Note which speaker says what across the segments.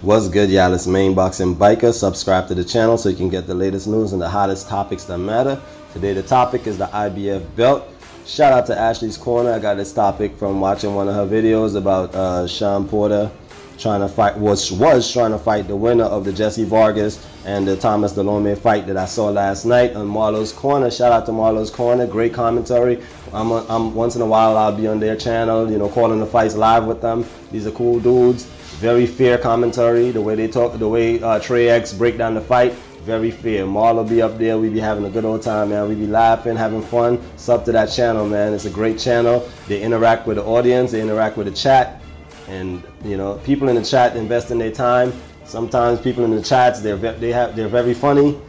Speaker 1: What's good, y'all? It's Main Boxing Biker. Subscribe to the channel so you can get the latest news and the hottest topics that matter. Today the topic is the IBF belt. Shout out to Ashley's Corner. I got this topic from watching one of her videos about Shawn Porter trying to fight, was trying to fight the winner of the Jesse Vargas and the Thomas Delorme fight that I saw last night on Marlo's Corner. Shout out to Marlo's Corner, great commentary. I'm once in a while I'll be on their channel, you know, calling the fights live with them. These are cool dudes. Very fair commentary. The way they talk, the way Trey X break down the fight, very fair. Marlo be up there. We be having a good old time, man. We be laughing, having fun. Sub to that channel, man. It's a great channel. They interact with the audience. They interact with the chat. And, you know, people in the chat invest in their time. Sometimes people in the chats, they're very funny,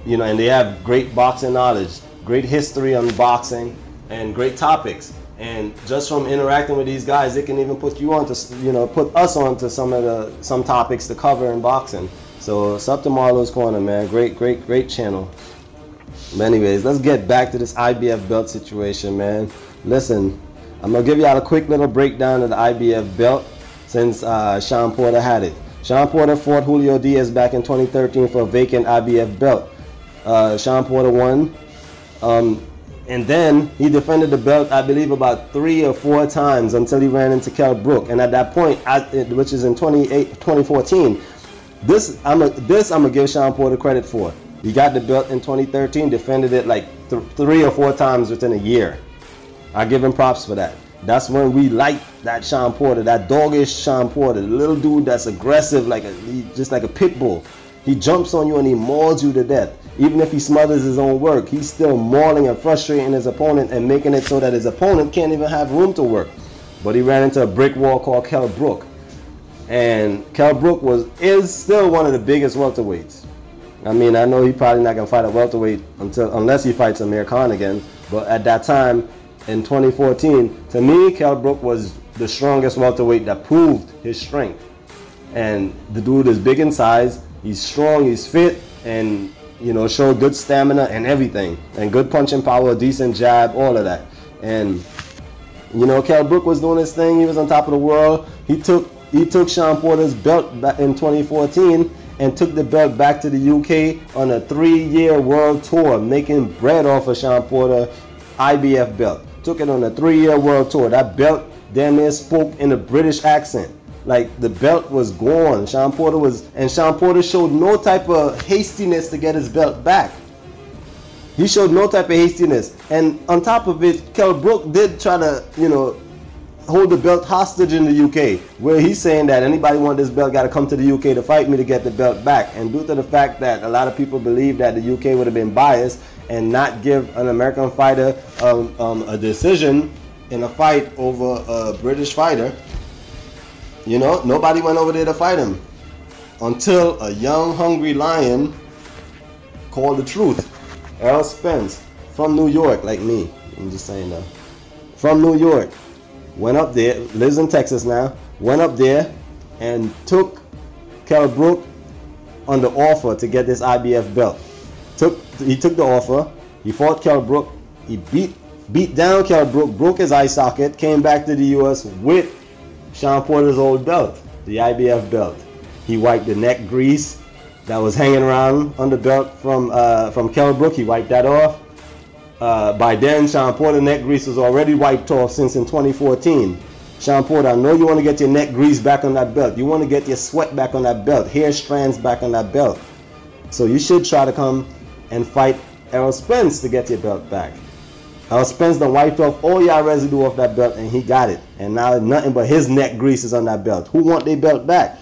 Speaker 1: you know, and they have great boxing knowledge, great history on boxing, and great topics. And just from interacting with these guys, they can even put you on to, you know, put us on to some topics to cover in boxing. So sub to Marlo's Corner, man. Great channel. But anyways, let's get back to this IBF belt situation, man. Listen, I'm gonna give y'all a quick little breakdown of the IBF belt since Shawn Porter had it. Shawn Porter fought Julio Diaz back in 2013 for a vacant IBF belt. Shawn Porter won. And then he defended the belt, I believe, about 3 or 4 times until he ran into Kell Brook. And at that point, which is in 2014, this I'm gonna give Shawn Porter credit for. He got the belt in 2013, defended it like 3 or 4 times within a year. I give him props for that. That's when we liked that Shawn Porter, that doggish Shawn Porter, the little dude that's aggressive, just like a pit bull. He jumps on you and he mauls you to death. Even if he smothers his own work, he's still mauling and frustrating his opponent and making it so that his opponent can't even have room to work. But he ran into a brick wall called Kell Brook. And Kell Brook is still one of the biggest welterweights. I mean, I know he's probably not going to fight a welterweight unless he fights Amir Khan again. But at that time, in 2014, to me, Kell Brook was the strongest welterweight that proved his strength. And the dude is big in size, he's strong, he's fit, and you know, showed good stamina and everything, and good punching power, decent jab, all of that. And you know, Kell Brook was doing his thing. He was on top of the world. He took Shawn Porter's belt back in 2014 and took the belt back to the UK on a 3-year world tour, making bread off of Shawn Porter IBF belt. Took it on a 3-year world tour. That belt damn near spoke in a British accent. Like, the belt was gone. Shawn Porter showed no type of hastiness to get his belt back. He showed no type of hastiness. And on top of it, Kell Brook did try to, you know, hold the belt hostage in the UK, where he's saying that anybody want this belt got to come to the UK to fight me to get the belt back. And due to the fact that a lot of people believe that the UK would have been biased and not give an American fighter a decision in a fight over a British fighter, you know, nobody went over there to fight him until a young, hungry lion called the truth. Errol Spence, from New York, like me. I'm just saying that. From New York, went up there, lives in Texas now, went up there and took Kell Brook on the offer to get this IBF belt. He took the offer, he fought Kell Brook, he beat down Kell Brook, broke his eye socket, came back to the US with Shawn Porter's old belt, the IBF belt. He wiped the neck grease that was hanging around on the belt from Kell Brook. He wiped that off. By then, Shawn Porter's neck grease was already wiped off since in 2014. Shawn Porter, I know you want to get your neck grease back on that belt. You want to get your sweat back on that belt, hair strands back on that belt. So you should try to come and fight Errol Spence to get your belt back. Errol Spence done wiped off all y'all residue off that belt and he got it. And now nothing but his neck grease is on that belt. Who want their belt back?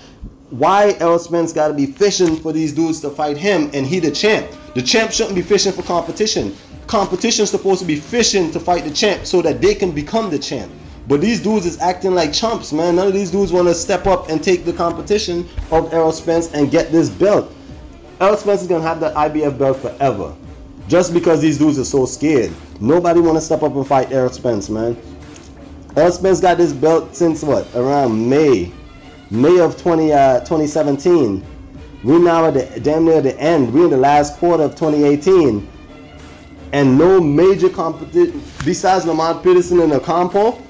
Speaker 1: Why Errol Spence got to be fishing for these dudes to fight him and he the champ? The champ shouldn't be fishing for competition. Competition's supposed to be fishing to fight the champ so that they can become the champ. But these dudes is acting like chumps, man. None of these dudes want to step up and take the competition of Errol Spence and get this belt. Errol Spence is going to have that IBF belt forever. Just because these dudes are so scared. Nobody want to step up and fight Errol Spence, man. Errol Spence got this belt since what? Around May of 2017. We now at the damn near the end. We're in the last quarter of 2018. And no major competition besides Lamont Peterson and Ocampo.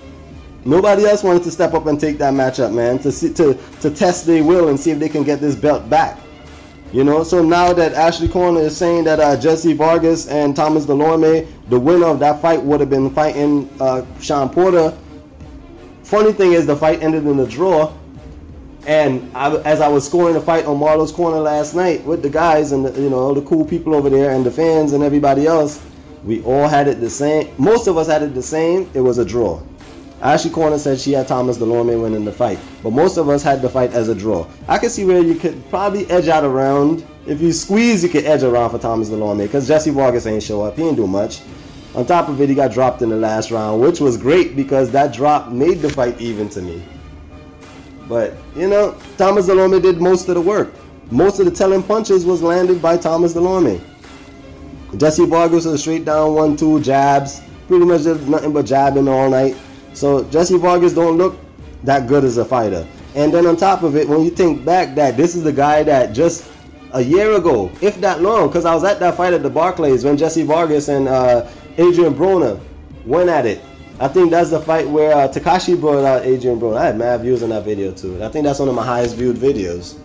Speaker 1: Nobody else wanted to step up and take that matchup, man, to test their will and see if they can get this belt back. You know, so now that Ashley Corner is saying that Jesse Vargas and Thomas Delorme, the winner of that fight, would have been fighting Shawn Porter. Funny thing is, the fight ended in a draw. And as I was scoring the fight on Marlo's Corner last night with the guys and the, you know, all the cool people over there and the fans and everybody else, we all had it the same. Most of us had it the same. It was a draw. Ashley Corner said she had Thomas Delorme winning the fight, but most of us had the fight as a draw. I could see where you could probably edge out around. If you squeeze, you could edge around for Thomas Delorme because Jesse Vargas ain't show up. He ain't do much. On top of it, he got dropped in the last round, which was great because that drop made the fight even to me. But, you know, Thomas Delorme did most of the work. Most of the telling punches was landed by Thomas Delorme. Jesse Vargas was a straight down 1-2 jabs. Pretty much did nothing but jabbing all night. So Jesse Vargas don't look that good as a fighter. And then on top of it, when you think back that this is the guy that just a year ago, if that long, because I was at that fight at the Barclays when Jesse Vargas and Adrian Broner went at it. I think that's the fight where Takashi brought out Adrian Broner. I had mad views on that video too. I think that's one of my highest viewed videos.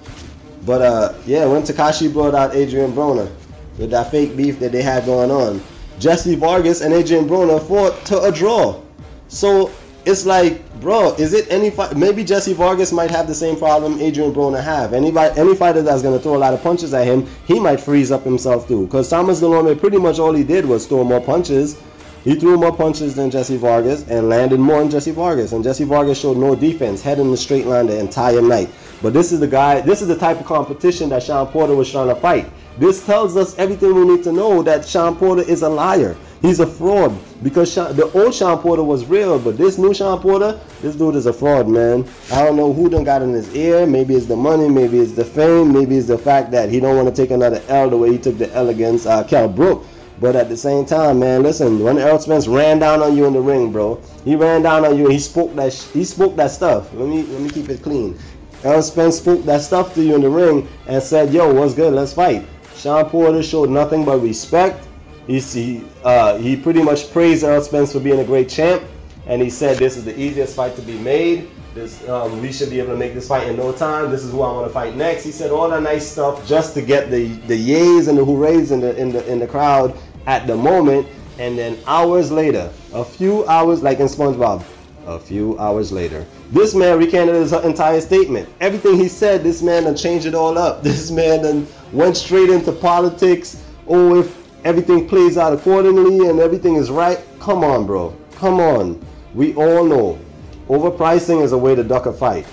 Speaker 1: But yeah, when Takashi brought out Adrian Broner with that fake beef that they had going on, Jesse Vargas and Adrian Broner fought to a draw. So it's like, bro, is it any fight? Maybe Jesse Vargas might have the same problem Adrian Broner have. Any fighter that's going to throw a lot of punches at him, he might freeze up himself too. Because Thomas Delorme, pretty much all he did was throw more punches. He threw more punches than Jesse Vargas and landed more than Jesse Vargas. And Jesse Vargas showed no defense, head in the straight line the entire night. But this is the guy, this is the type of competition that Shawn Porter was trying to fight. This tells us everything we need to know, that Shawn Porter is a liar. He's a fraud. Because the old Shawn Porter was real, but this new Shawn Porter, this dude is a fraud, man. I don't know who done got in his ear. Maybe it's the money, maybe it's the fame, maybe it's the fact that he don't want to take another L the way he took the L against Kell Brook. But at the same time, man, listen, when Errol Spence ran down on you in the ring, bro, he ran down on you and he spoke that stuff. Let me keep it clean. Errol Spence spoke that stuff to you in the ring and said, yo, what's good, let's fight. Shawn Porter showed nothing but respect. He pretty much praised Errol Spence for being a great champ, and he said this is the easiest fight to be made. We should be able to make this fight in no time. This is who I want to fight next. He said all that nice stuff just to get the yays and the hoorays in the crowd at the moment. And then hours later, a few hours, like in SpongeBob, a few hours later, this man recanted his entire statement. Everything he said, this man done changed it all up. This man done went straight into politics. Oh, if everything plays out accordingly and everything is right. Come on, bro. Come on. We all know overpricing is a way to duck a fight.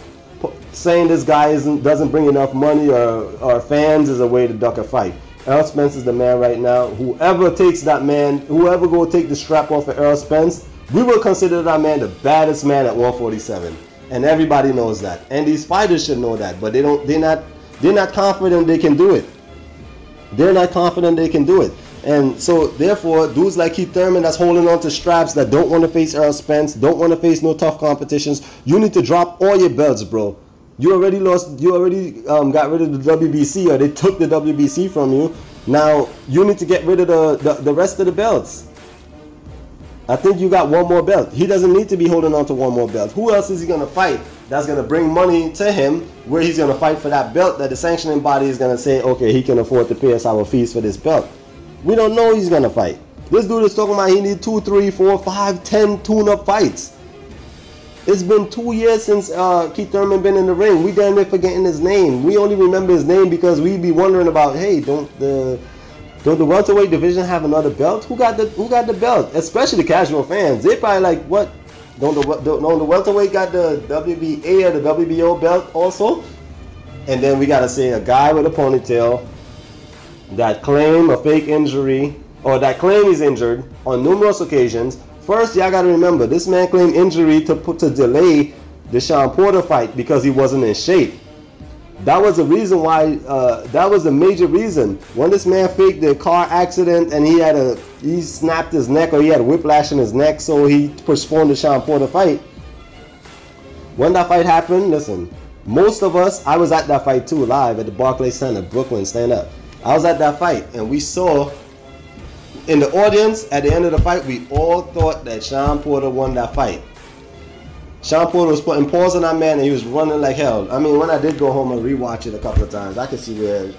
Speaker 1: Saying this guy doesn't bring enough money or fans is a way to duck a fight. Errol Spence is the man right now. Whoever takes that man, whoever go take the strap off of Errol Spence, we will consider that man the baddest man at 147. And everybody knows that. And these fighters should know that. But they're not confident they can do it. They're not confident they can do it. And so therefore, dudes like Keith Thurman that's holding on to straps, that don't want to face Errol Spence, don't want to face no tough competitions, you need to drop all your belts, bro. You already lost, you already got rid of the WBC, or they took the WBC from you. Now you need to get rid of the rest of the belts. I think you got one more belt. He doesn't need to be holding on to one more belt. Who else is he going to fight that's going to bring money to him, where he's going to fight for that belt that the sanctioning body is going to say, okay, he can afford to pay us our fees for this belt? We don't know he's going to fight. This dude is talking about he needs 2, 3, 4, 5, 10 tune-up fights. It's been 2 years since Keith Thurman been in the ring. We damn near forgetting his name. We only remember his name because we be wondering about, hey, don't the welterweight division have another belt? Who got the belt? Especially the casual fans. They probably like, what? Don't the welterweight got the WBA or the WBO belt also? And then we gotta say a guy with a ponytail that claim a fake injury, or that claim he's injured on numerous occasions. First, y'all gotta remember, this man claimed injury to delay the Shawn Porter fight because he wasn't in shape. That was the reason why. That was the major reason. When this man faked the car accident and he snapped his neck, or he had whiplash in his neck, so he postponed the Shawn Porter fight. When that fight happened, listen, most of us, I was at that fight too, live at the Barclays Center, Brooklyn, stand up. I was at that fight, and we saw in the audience at the end of the fight, we all thought that Shawn Porter won that fight. Shawn Porter was putting paws on that man, and he was running like hell. I mean, when I did go home and rewatch it a couple of times, I could see where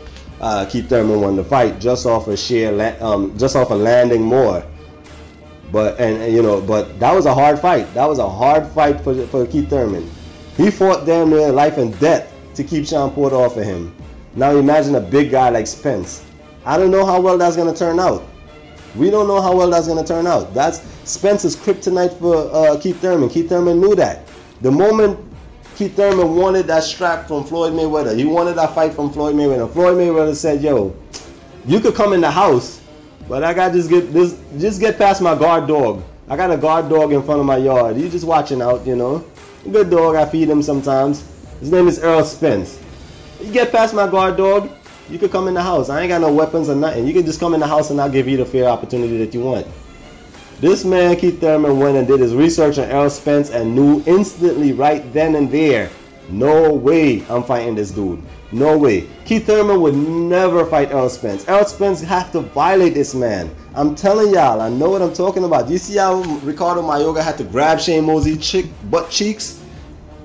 Speaker 1: Keith Thurman won the fight just off a just off a landing more. But you know, but that was a hard fight. That was a hard fight for Keith Thurman. He fought damn near life and death to keep Shawn Porter off of him. Now imagine a big guy like Spence. I don't know how well that's gonna turn out. We don't know how well that's gonna turn out. That's Spence's kryptonite for Keith Thurman. Keith Thurman knew that. The moment Keith Thurman wanted that strap from Floyd Mayweather, he wanted that fight from Floyd Mayweather. Floyd Mayweather said, "Yo, you could come in the house, but I got just get past my guard dog. I got a guard dog in front of my yard. He's just watching out, you know. Good dog. I feed him sometimes. His name is Errol Spence. You get past my guard dog, you could come in the house. I ain't got no weapons or nothing. You can just come in the house and I'll give you the fair opportunity that you want." This man, Keith Thurman, went and did his research on Errol Spence and knew instantly right then and there, no way I'm fighting this dude. No way. Keith Thurman would never fight Errol Spence. Errol Spence have to violate this man. I'm telling y'all, I know what I'm talking about. You see how Ricardo Mayorga had to grab Shane Mosley's butt cheeks?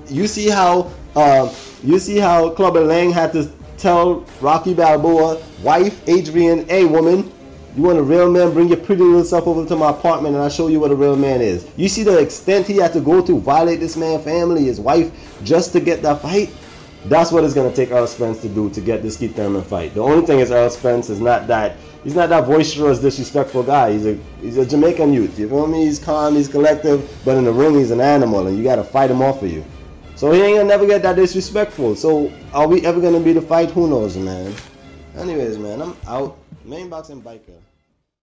Speaker 1: You see how Clubber Lang had to tell Rocky Balboa wife Adrian, "Hey woman, you want a real man? Bring your pretty little self over to my apartment and I'll show you what a real man is." You see the extent he had to go to violate this man's family, his wife, just to get that fight? That's what it's going to take Errol Spence to do to get this Keith Thurman fight. The only thing is Errol Spence is not that, he's not that boisterous, disrespectful guy. He's a Jamaican youth, you feel me? He's calm, he's collective, but in the ring he's an animal and you got to fight him off of you. So he ain't gonna never get that disrespectful. So are we ever gonna be the fight? Who knows, man. Anyways, man, I'm out. Main Boxing Biker.